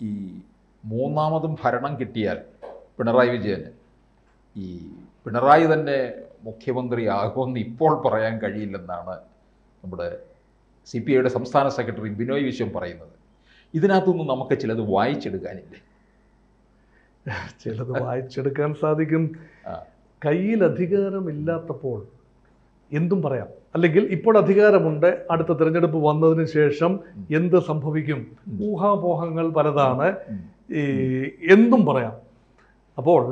ഈ മൂന്നാമതും ഭരണം കിട്ടിയാൽ പിണറായി വിജയന് ഈ പിണറായി തന്നെ മുഖ്യമന്ത്രിയാകുമെന്ന് ഇപ്പോൾ പറയാൻ കഴിയില്ലെന്നാണ് നമ്മുടെ CPIയുടെ സംസ്ഥാന സെക്രട്ടറി ബിനോയ് വിശ്വം പറയുന്നത്. ഇതിനകത്തൊന്നും നമുക്ക് ചിലത് വായിച്ചെടുക്കാനില്ലേ? ചിലത് വായിച്ചെടുക്കാൻ സാധിക്കും. കയ്യിൽ അധികാരമില്ലാത്തപ്പോൾ എന്തും പറയാം. അല്ലെങ്കിൽ ഇപ്പോൾ അധികാരമുണ്ട്, അടുത്ത തിരഞ്ഞെടുപ്പ് വന്നതിന് ശേഷം എന്ത് സംഭവിക്കും, ഊഹാപോഹങ്ങൾ പലതാണ്, എന്തും പറയാം. അപ്പോൾ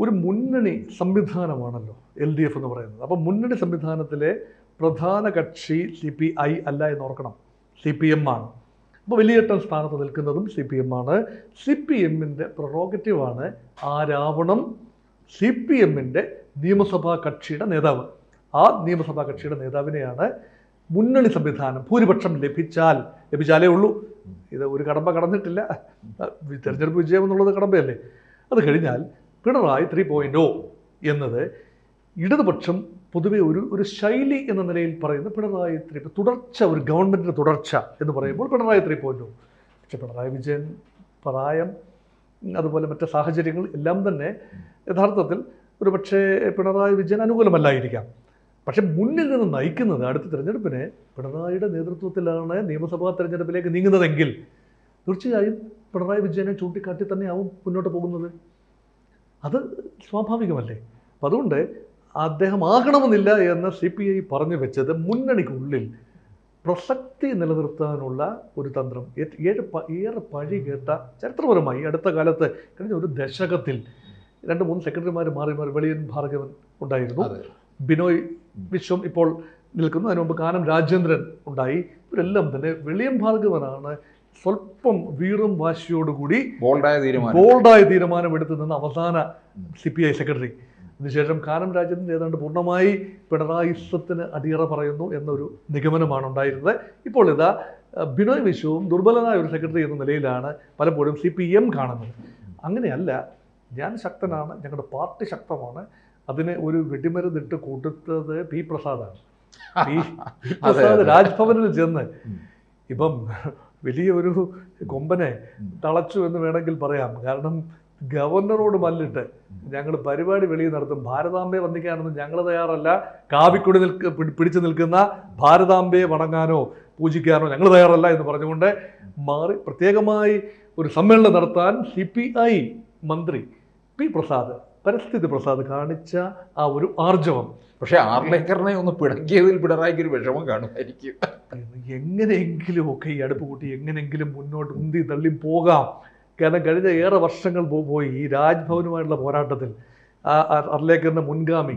ഒരു മുന്നണി സംവിധാനമാണല്ലോ LDF എന്ന് പറയുന്നത്. അപ്പോൾ മുന്നണി സംവിധാനത്തിലെ പ്രധാന കക്ഷി CPI അല്ല എന്ന് ഓർക്കണം, CPM ആണ്. അപ്പോൾ വലിയേട്ടൻ സ്ഥാനത്ത് നിൽക്കുന്നതും CPM ആണ്. CPMൻ്റെ പ്രൊറോഗറ്റീവാണ് ആരാവണം CPMൻ്റെ നിയമസഭാ കക്ഷിയുടെ നേതാവ്. ആ നിയമസഭാ കക്ഷിയുടെ നേതാവിനെയാണ് മുന്നണി സംവിധാനം ഭൂരിപക്ഷം ലഭിച്ചാലേ ഉള്ളൂ. ഇത് ഒരു കടമ്പ കടന്നിട്ടില്ല. തെരഞ്ഞെടുപ്പ് വിജയം എന്നുള്ളത് കടമ്പയല്ലേ. അത് കഴിഞ്ഞാൽ പിണറായി 3.0 എന്നത് ഇടതുപക്ഷം പൊതുവെ ഒരു ശൈലി എന്ന നിലയിൽ പറയുന്ന പിണറായി തുടർച്ച, ഒരു ഗവൺമെൻറ്റിൻ്റെ തുടർച്ച എന്ന് പറയുമ്പോൾ പിണറായി 3.0. പക്ഷെ പിണറായി വിജയൻ പ്രായം, അതുപോലെ മറ്റ് സാഹചര്യങ്ങൾ എല്ലാം തന്നെ യഥാർത്ഥത്തിൽ ഒരു പക്ഷേ പിണറായി വിജയൻ അനുകൂലമല്ലായിരിക്കാം. പക്ഷെ മുന്നിൽ നിന്ന് നയിക്കുന്നത് അടുത്ത തിരഞ്ഞെടുപ്പിനെ പിണറായിയുടെ നേതൃത്വത്തിലാണ് നിയമസഭാ തിരഞ്ഞെടുപ്പിലേക്ക് നീങ്ങുന്നതെങ്കിൽ തീർച്ചയായും പിണറായി വിജയനെ ചൂണ്ടിക്കാട്ടി തന്നെയാവും മുന്നോട്ട് പോകുന്നത്. അത് സ്വാഭാവികമല്ലേ. അപ്പം അതുകൊണ്ട് അദ്ദേഹം ആകണമെന്നില്ല എന്ന് CPI പറഞ്ഞു വെച്ചത് മുന്നണിക്കുള്ളിൽ പ്രസക്തി നിലനിർത്താനുള്ള ഒരു തന്ത്രം. ഏറെ പഴി കേട്ട ചരിത്രപരമായി അടുത്ത കാലത്ത് കഴിഞ്ഞ ഒരു ദശകത്തിൽ 2-3 സെക്രട്ടറിമാർ മാറി വെളിയൻ ഭാർഗവൻ ഉണ്ടായിരുന്നു, ബിനോയ് വിശ്വം ഇപ്പോൾ നിൽക്കുന്നു, അതിനു മുമ്പ് കാനം രാജേന്ദ്രൻ ഉണ്ടായി. ഇവരെല്ലാം തന്നെ വെളിയൻ ഭാർഗവനാണ് സ്വല്പം വീറും വാശിയോടുകൂടി ബോൾഡായ തീരുമാനം എടുത്തു നിന്ന് അവസാന CPI സെക്രട്ടറി. അതിനുശേഷം കാനം രാജേന്ദ്രൻ ഏതാണ്ട് പൂർണ്ണമായി പിണറായിസത്തിന് അടിയറ പറയുന്നു എന്നൊരു നിഗമനമാണ് ഉണ്ടായിരുന്നത്. ഇപ്പോൾ ഇതാ ബിനോയ് വിശ്വവും ദുർബലനായ ഒരു സെക്രട്ടറി എന്ന നിലയിലാണ് പലപ്പോഴും CPM കാണുന്നത്. അങ്ങനെയല്ല, ഞാൻ ശക്തനാണ്, ഞങ്ങളുടെ പാർട്ടി ശക്തമാണ്, അതിന് ഒരു വെടിമരുന്നിട്ട് കൊടുത്തത് P പ്രസാദാണ്. P പ്രസാദ് രാജ്ഭവനിൽ ചെന്ന് ഇപ്പം വലിയ ഒരു കൊമ്പനെ തളച്ചു എന്ന് വേണമെങ്കിൽ പറയാം. കാരണം ഗവർണറോട് മല്ലിട്ട് ഞങ്ങൾ പരിപാടി വെളിയിൽ നടത്തും, ഭാരതാംബയെ വന്ദിക്കാനൊന്നും ഞങ്ങൾ തയ്യാറല്ല, കാവിക്കൊടി പിടിച്ചു നിൽക്കുന്ന ഭാരതാംബയെ വണങ്ങാനോ പൂജിക്കാനോ ഞങ്ങൾ തയ്യാറല്ല എന്ന് പറഞ്ഞുകൊണ്ട് മാറി പ്രത്യേകമായി ഒരു സമ്മേളനം നടത്താൻ CPI മന്ത്രി P പ്രസാദ്, പരിസ്ഥിതി പ്രസാദ് കാണിച്ച ആ ഒരു ആർജവം. പക്ഷേ ആർലേക്കറിനെ ഒന്ന് പിണക്കിയതിൽ പിണറായിക്ക് ഒരു വിഷമം കാണുമായിരിക്കും. എങ്ങനെയെങ്കിലും ഒക്കെ ഈ അടുപ്പ് കൂട്ടി എങ്ങനെയെങ്കിലും മുന്നോട്ട് ഉന്തി തള്ളി പോകാം. കാരണം കഴിഞ്ഞ ഏറെ വർഷങ്ങൾ പോയി ഈ രാജ്ഭവനുമായിട്ടുള്ള പോരാട്ടത്തിൽ അർലേക്കറിൻ്റെ മുൻഗാമി,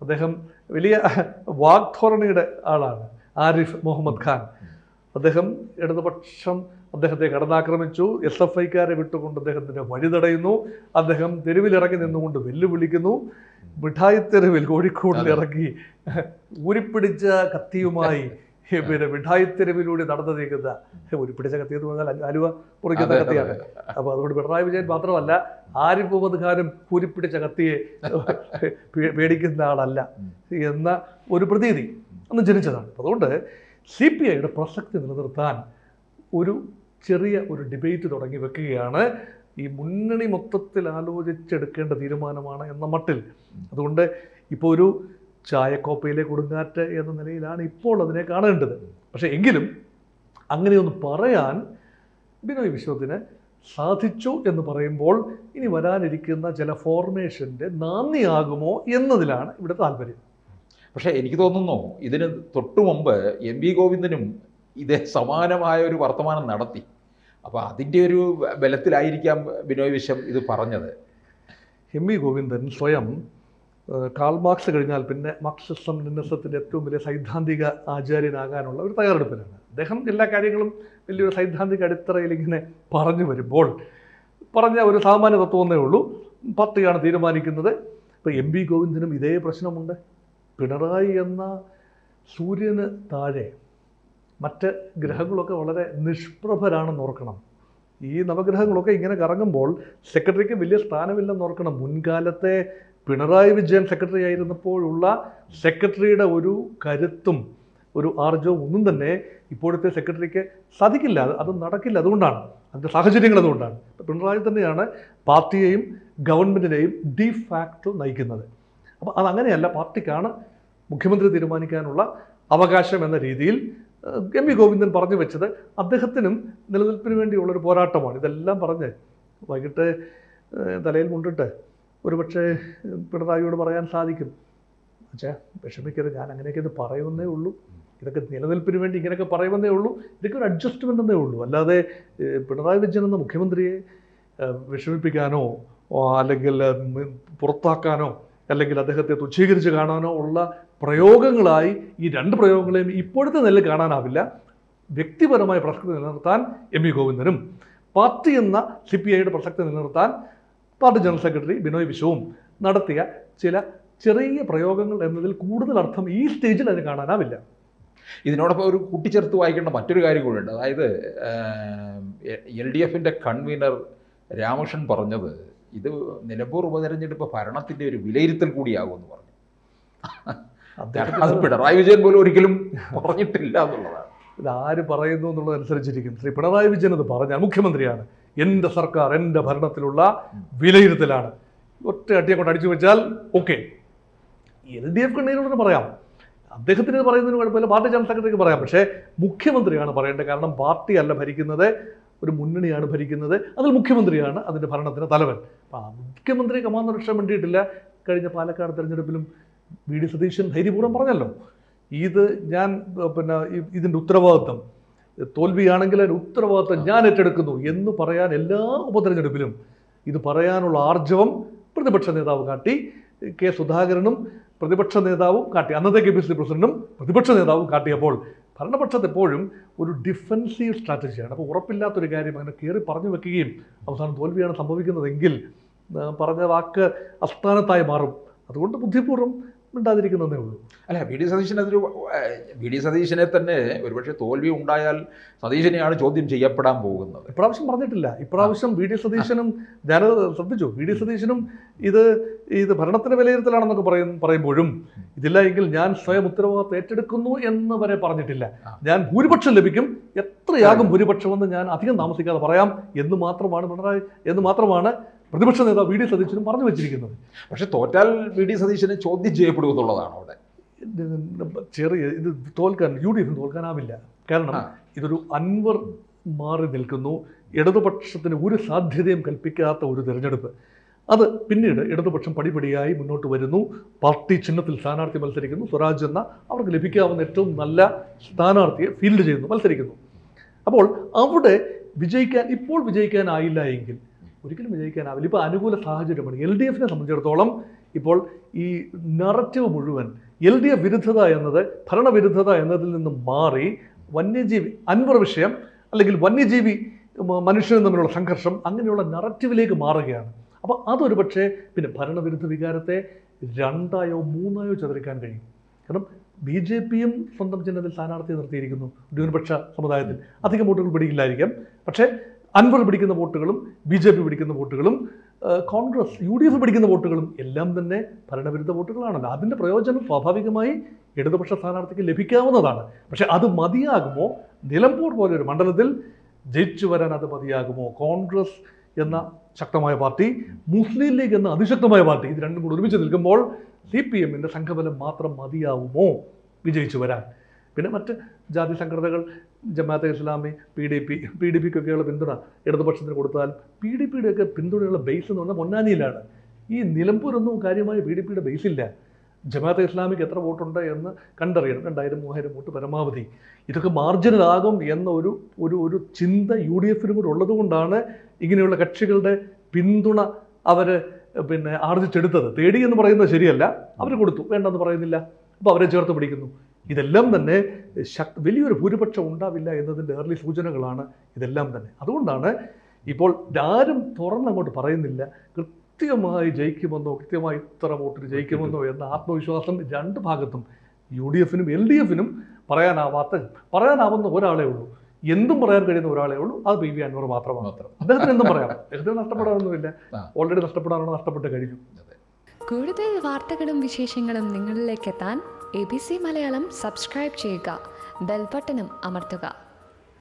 അദ്ദേഹം വലിയ വാഗ്ധോരണിയുടെ ആളാണ്, ആരിഫ് മുഹമ്മദ് ഖാൻ. അദ്ദേഹം ഇടതുപക്ഷം അദ്ദേഹത്തെ കടന്നാക്രമിച്ചു, SFIക്കാരെ വിട്ടുകൊണ്ട് അദ്ദേഹത്തിൻ്റെ വഴി തടയുന്നു, അദ്ദേഹം തെരുവിലിറങ്ങി നിന്നുകൊണ്ട് വെല്ലുവിളിക്കുന്നു, മിഠായി തെരുവിൽ കോഴിക്കോടിൽ ഇറങ്ങി ഊരിപ്പിടിച്ച കത്തിയുമായി പിന്നെ മിഠായി തെരുവിലൂടെ നടന്നു നീക്കുന്ന, ഊരിപ്പിടിച്ച കത്തി എന്ന് പറഞ്ഞാൽ അലുവ മുറിക്കുന്ന കത്തിയാണ്. അപ്പോൾ അതുകൊണ്ട് പിണറായി വിജയൻ മാത്രമല്ല, ആരിഫ് മുഹമ്മദ് ഖാനും ഊരിപ്പിടിച്ച കത്തിയെ പേടിക്കുന്ന ആളല്ല എന്ന ഒരു പ്രതീതി അന്ന് ജനിച്ചതാണ്. അതുകൊണ്ട് CPIയുടെ പ്രസക്തി നിലനിർത്താൻ ഒരു ചെറിയ ഒരു ഡിബേറ്റ് തുടങ്ങി വെക്കുകയാണ്. ഈ മുന്നണി മൊത്തത്തിൽ ആലോചിച്ചെടുക്കേണ്ട തീരുമാനമാണ് എന്ന മട്ടിൽ. അതുകൊണ്ട് ഇപ്പോൾ ഒരു ചായക്കോപ്പയിലെ കൊടുങ്കാറ്റ് എന്ന നിലയിലാണ് ഇപ്പോൾ അതിനെ കാണേണ്ടത്. പക്ഷേ എങ്കിലും അങ്ങനെയൊന്ന് പറയാൻ ബിനോയ് വിശ്വത്തിന് സാധിച്ചു എന്ന് പറയുമ്പോൾ ഇനി വരാനിരിക്കുന്ന ചില ഫോർമേഷൻ്റെ നാന്ദിയാകുമോ എന്നതിലാണ് ഇവിടെ താല്പര്യം. പക്ഷേ എനിക്ക് തോന്നുന്നു ഇതിന് തൊട്ടു മുമ്പ് MV ഗോവിന്ദനും ഇതേ സമാനമായ ഒരു വർത്തമാനം നടത്തി. അപ്പോൾ അതിൻ്റെ ഒരു ബലത്തിലായിരിക്കാം ബിനോയ് വിശ്വം ഇത് പറഞ്ഞത്. MV ഗോവിന്ദൻ സ്വയം കാൾ മാർക്സ് കഴിഞ്ഞാൽ പിന്നെ മാർക്സിസം ലെനിനിസത്തിൻ്റെ ഏറ്റവും വലിയ സൈദ്ധാന്തിക ആചാര്യനാകാനുള്ള ഒരു തയ്യാറെടുപ്പിലാണ്. അദ്ദേഹം എല്ലാ കാര്യങ്ങളും വലിയൊരു സൈദ്ധാന്തിക അടിത്തറയിൽ ഇങ്ങനെ പറഞ്ഞു വരുമ്പോൾ പറഞ്ഞ ഒരു സാമാന്യ തത്വമേ ഉള്ളൂ, പാർട്ടിയാണ് തീരുമാനിക്കുന്നത്. ഇപ്പോൾ MV ഗോവിന്ദനും ഇതേ പ്രശ്നമുണ്ട്. പിണറായി എന്ന സൂര്യന് താഴെ മറ്റ് ഗ്രഹങ്ങളൊക്കെ വളരെ നിഷ്പ്രഭരാണെന്ന് ഓർക്കണം. ഈ നവഗ്രഹങ്ങളൊക്കെ ഇങ്ങനെ കറങ്ങുമ്പോൾ സെക്രട്ടറിക്ക് വലിയ സ്ഥാനമില്ലെന്ന് ഓർക്കണം. മുൻകാലത്തെ പിണറായി വിജയൻ സെക്രട്ടറി ആയിരുന്നപ്പോഴുള്ള സെക്രട്ടറിയുടെ ഒരു കരുത്തും ഒരു ആർജവും ഒന്നും തന്നെ ഇപ്പോഴത്തെ സെക്രട്ടറിക്ക് സാധിക്കില്ല. അത് നടക്കില്ല. അതുകൊണ്ടാണ് അതിൻ്റെ സാഹചര്യങ്ങൾ അതുകൊണ്ടാണ്. പിണറായി തന്നെയാണ് പാർട്ടിയെയും ഗവൺമെൻറ്റിനെയും ഡി ഫാക്ടോ നയിക്കുന്നത്. അപ്പോൾ അതങ്ങനെയല്ല, പാർട്ടിക്കാണ് മുഖ്യമന്ത്രി തീരുമാനിക്കാനുള്ള അവകാശം എന്ന രീതിയിൽ എം വി ഗോവിന്ദൻ പറഞ്ഞു വെച്ചത് അദ്ദേഹത്തിനും നിലനിൽപ്പിന് വേണ്ടിയുള്ളൊരു പോരാട്ടമാണ്. ഇതെല്ലാം പറഞ്ഞ് വൈകിട്ട് തലയിൽ മുണ്ടിട്ട് ഒരുപക്ഷെ പിണറായിയോട് പറയാൻ സാധിക്കും, പക്ഷേ വിഷമിക്കരുത്, ഞാൻ അങ്ങനെയൊക്കെ ഇത് പറയുന്നേ ഉള്ളൂ, ഇതൊക്കെ നിലനിൽപ്പിന് വേണ്ടി ഇങ്ങനെയൊക്കെ പറയുന്നേ ഉള്ളൂ, ഇതൊക്കെ ഒരു അഡ്ജസ്റ്റ്മെൻ്റ് എന്നേ ഉള്ളൂ, അല്ലാതെ പിണറായി വിജയൻ എന്ന മുഖ്യമന്ത്രിയെ വിഷമിപ്പിക്കാനോ അല്ലെങ്കിൽ പുറത്താക്കാനോ അല്ലെങ്കിൽ അദ്ദേഹത്തെ തുച്ഛീകരിച്ച് കാണാനോ ഉള്ള പ്രയോഗങ്ങളായി ഈ രണ്ട് പ്രയോഗങ്ങളെയും ഇപ്പോഴത്തെ നിലയിൽ കാണാനാവില്ല. വ്യക്തിപരമായ പ്രസക്തി നിലനിർത്താൻ എം വി ഗോവിന്ദനും പാർട്ടി എന്ന CPIയുടെ പ്രസക്തി നിലനിർത്താൻ പാർട്ടി ജനറൽ സെക്രട്ടറി ബിനോയ് വിശ്വവും നടത്തിയ ചില ചെറിയ പ്രയോഗങ്ങൾ എന്നതിൽ കൂടുതൽ അർത്ഥം ഈ സ്റ്റേജിൽ അതിന് കാണാനാവില്ല. ഇതിനോടൊപ്പം ഒരു കൂട്ടിച്ചേർത്ത് വായിക്കേണ്ട മറ്റൊരു കാര്യം കൂടിയുണ്ട്. അതായത് LDFൻ്റെ കൺവീനർ രാമകൃഷ്ണൻ പറഞ്ഞത് ഇത് നിലമ്പൂർ ഉപതെരഞ്ഞെടുപ്പ് ഭരണത്തിൻ്റെ ഒരു വിലയിരുത്തൽ കൂടിയാകുമെന്ന് പറഞ്ഞു. അത് പിണറായി വിജയൻ പോലും ഒരിക്കലും പറഞ്ഞിട്ടില്ല എന്നുള്ളതാണ്. ഇതാര് പറയുന്നു എന്നുള്ളതനുസരിച്ചിരിക്കും. ശ്രീ പിണറായി വിജയൻ അത് പറഞ്ഞാൽ മുഖ്യമന്ത്രിയാണ്, എൻ്റെ സർക്കാർ എൻ്റെ ഭരണത്തിലുള്ള വിലയിരുത്തലാണ്, ഒറ്റ അട്ടിയെ കൊണ്ട് അടിച്ചു വെച്ചാൽ ഓക്കെ. LDF കണ്ണീരോട് പറയാം, അദ്ദേഹത്തിന് പറയുന്നതിന് കുഴപ്പമില്ല, പാർട്ടി ജനറൽ സെക്രട്ടറിക്ക് പറയാം. പക്ഷേ മുഖ്യമന്ത്രിയാണ് പറയേണ്ടത്. കാരണം പാർട്ടിയല്ല ഭരിക്കുന്നത്, ഒരു മുന്നണിയാണ് ഭരിക്കുന്നത്, അതിൽ മുഖ്യമന്ത്രിയാണ് അതിൻ്റെ ഭരണത്തിന് തലവൻ. അപ്പം മുഖ്യമന്ത്രി കമാന്ന് രക്ഷ വേണ്ടിയിട്ടില്ല. കഴിഞ്ഞ പാലക്കാട് തെരഞ്ഞെടുപ്പിലും VD സതീശൻ ധൈര്യപൂർവ്വം പറഞ്ഞല്ലോ, ഇത് ഞാൻ ഇതിൻ്റെ ഉത്തരവാദിത്വം, തോൽവിയാണെങ്കിൽ അതിൻ്റെ ഉത്തരവാദിത്വം ഞാൻ ഏറ്റെടുക്കുന്നു എന്ന് പറയാൻ എല്ലാ ഉപതെരഞ്ഞെടുപ്പിലും ഇത് പറയാനുള്ള ആർജവം പ്രതിപക്ഷ നേതാവ് കാട്ടി. കെ സുധാകരനും പ്രതിപക്ഷ നേതാവും കാട്ടി, അന്നത്തെ KPCC പ്രസിഡന്റും പ്രതിപക്ഷ നേതാവും കാട്ടിയപ്പോൾ ഭരണപക്ഷത്ത് എപ്പോഴും ഒരു ഡിഫെൻസീവ് സ്ട്രാറ്റജിയാണ്. അപ്പോൾ ഉറപ്പില്ലാത്തൊരു കാര്യം അങ്ങനെ കയറി പറഞ്ഞു വെക്കുകയും അവസാനം തോൽവിയാണ് സംഭവിക്കുന്നതെങ്കിൽ പറഞ്ഞ വാക്ക് അസ്ഥാനത്തായി മാറും. അതുകൊണ്ട് ബുദ്ധിപൂർവ്വം മിണ്ടാതിരിക്കുന്നതേ ഉള്ളൂ. അല്ല, VD സതീശനെ തന്നെ ഒരുപക്ഷെ തോൽവി ഉണ്ടായാൽ സതീശനെയാണ് ചോദ്യം ചെയ്യപ്പെടാൻ പോകുന്നത്. ഇപ്രാവശ്യം പറഞ്ഞിട്ടില്ല. ഇപ്രാവശ്യം VD സതീശനും ഞാൻ ശ്രദ്ധിച്ചു, VD സതീശനും ഇത് ഭരണത്തിന് വിലയിരുത്തലാണെന്നൊക്കെ പറയുമ്പോഴും ഇതില്ല എങ്കിൽ ഞാൻ സ്വയം ഉത്തരവാദിത്വം ഏറ്റെടുക്കുന്നു എന്ന് വരെ പറഞ്ഞിട്ടില്ല. ഞാൻ ഭൂരിപക്ഷം ലഭിക്കും, എത്രയാകും ഭൂരിപക്ഷമെന്ന് ഞാൻ അധികം താമസിക്കാതെ പറയാം എന്ന് മാത്രമാണ് പ്രതിപക്ഷ നേതാവ് VD സതീശനും പറഞ്ഞു വെച്ചിരിക്കുന്നത്. പക്ഷെ തോറ്റാൽ VD സതീശനെ ചോദ്യം ചെയ്യപ്പെടുമെന്നുള്ളതാണ് അവിടെ. ഇത് തോൽക്കാൻ UDF തോൽക്കാനാവില്ല. കാരണം ഇതൊരു അൻവർ മാറി നിൽക്കുന്നു, ഇടതുപക്ഷത്തിന് ഒരു സാധ്യതയും കൽപ്പിക്കാത്ത ഒരു തിരഞ്ഞെടുപ്പ്. അത് പിന്നീട് ഇടതുപക്ഷം പടിപടിയായി മുന്നോട്ട് വരുന്നു, പാർട്ടി ചിഹ്നത്തിൽ സ്ഥാനാർത്ഥി മത്സരിക്കുന്നു, സ്വരാജ് എന്ന അവർക്ക് ലഭിക്കാവുന്ന ഏറ്റവും നല്ല സ്ഥാനാർത്ഥിയെ ഫീൽഡ് ചെയ്യുന്നു, മത്സരിക്കുന്നു. അപ്പോൾ അവിടെ ഇപ്പോൾ വിജയിക്കാനായില്ല എങ്കിൽ ഒരിക്കലും വിജയിക്കാനാവില്ല. ഇപ്പോൾ അനുകൂല സാഹചര്യമാണ്. LDFനെ സംബന്ധിച്ചിടത്തോളം ഇപ്പോൾ ഈ നറേറ്റീവ് മുഴുവൻ LDF വിരുദ്ധത എന്നത്, ഭരണവിരുദ്ധത എന്നതിൽ നിന്ന് മാറി വന്യജീവി അൻവർ വിഷയം അല്ലെങ്കിൽ വന്യജീവി മനുഷ്യനും തമ്മിലുള്ള സംഘർഷം അങ്ങനെയുള്ള നറേറ്റീവിലേക്ക് മാറുകയാണ്. അപ്പോൾ അതൊരു പക്ഷേ പിന്നെ ഭരണവിരുദ്ധ വികാരത്തെ 2 or 3 ചതുരിക്കാൻ കഴിയും. കാരണം BJPയും സ്വന്തം ചിഹ്നത്തിൽ സ്ഥാനാർത്ഥിയെ നിർത്തിയിരിക്കുന്നു. ന്യൂനപക്ഷ സമുദായത്തിൽ അധികം വോട്ടുകൾ പിടിക്കില്ലായിരിക്കാം, പക്ഷേ അൻവർ പിടിക്കുന്ന വോട്ടുകളും BJP പിടിക്കുന്ന വോട്ടുകളും കോൺഗ്രസ് UDF പിടിക്കുന്ന വോട്ടുകളും എല്ലാം തന്നെ ഭരണവിരുദ്ധ വോട്ടുകളാണല്ലോ. അതിൻ്റെ പ്രയോജനം സ്വാഭാവികമായി ഇടതുപക്ഷ സ്ഥാനാർത്ഥിക്ക് ലഭിക്കാവുന്നതാണ്. പക്ഷേ അത് മതിയാകുമോ? നിലമ്പൂർ പോലൊരു മണ്ഡലത്തിൽ ജയിച്ചു വരാൻ അത് മതിയാകുമോ? കോൺഗ്രസ് എന്ന ശക്തമായ പാർട്ടി, മുസ്ലിം ലീഗ് എന്ന അതിശക്തമായ പാർട്ടി, ഇത് രണ്ടും കൂടി ഒരുമിച്ച് നിൽക്കുമ്പോൾ CPMൻ്റെ സംഘബലം മാത്രം മതിയാവുമോ വിജയിച്ചു വരാൻ? പിന്നെ മറ്റ് ജാതി സംഘടനകൾ, ജമാഅത്തെ ഇസ്ലാമി, PDPക്കൊക്കെയുള്ള പിന്തുണ ഇടതുപക്ഷത്തിന് കൊടുത്താൽ PDPയുടെയൊക്കെ പിന്തുണയുള്ള ബേസ് എന്ന് പറഞ്ഞാൽ പൊന്നാനിയിലാണ്. ഈ നിലമ്പൂരൊന്നും കാര്യമായ PDPയുടെ ബേസില്ല. ജമാഅത്തെ ഇസ്ലാമിക്ക് എത്ര വോട്ടുണ്ട് എന്ന് കണ്ടറിയണം. 2000-3000 വോട്ട് പരമാവധി. ഇതൊക്കെ മാർജിനലാകും എന്ന ഒരു ചിന്ത UDFനും കൂടെ ഉള്ളതുകൊണ്ടാണ് ഇങ്ങനെയുള്ള കക്ഷികളുടെ പിന്തുണ അവർ ആർജിച്ചെടുത്തത്. തേടി എന്ന് പറയുന്നത് ശരിയല്ല, അവർ കൊടുത്തു, വേണ്ടെന്ന് പറയുന്നില്ല, അപ്പോൾ അവരെ ചേർത്ത് പിടിക്കുന്നു. ഇതെല്ലാം തന്നെ വലിയൊരു ഭൂരിപക്ഷം ഉണ്ടാവില്ല എന്നതിൻ്റെ ഏർലി സൂചനകളാണ് ഇതെല്ലാം തന്നെ. അതുകൊണ്ടാണ് ഇപ്പോൾ ആരും തുറന്നങ്ങോട്ട് പറയുന്നില്ല കൃത്യമായി ജയിക്കുമെന്നോ, കൃത്യമായി ഇത്ര വോട്ടിന് ജയിക്കുമെന്നോ എന്ന ആത്മവിശ്വാസം രണ്ട് ഭാഗത്തും UDFനും LDFനും പറയാനാവുന്ന ഒരാളേ ഉള്ളൂ. എന്തും പറയാൻ കഴിയുന്ന ഒരാളേ ഉള്ളൂ, അത് PV അൻവർ മാത്രമാണ്. അദ്ദേഹത്തിന് എന്തും പറയാം, അദ്ദേഹത്തിന് നഷ്ടപ്പെടാനൊന്നുമില്ല. ഓൾറെഡി നഷ്ടപ്പെടാനുള്ള നഷ്ടപ്പെട്ട് കഴിഞ്ഞു. കൂടുതൽ വാർത്തകളും വിശേഷങ്ങളും നിങ്ങളിലേക്ക് എത്താൻ ABC മലയാളം സബ്സ്ക്രൈബ് ചെയ്യുക. ബെൽബട്ടനും അമർത്തുക.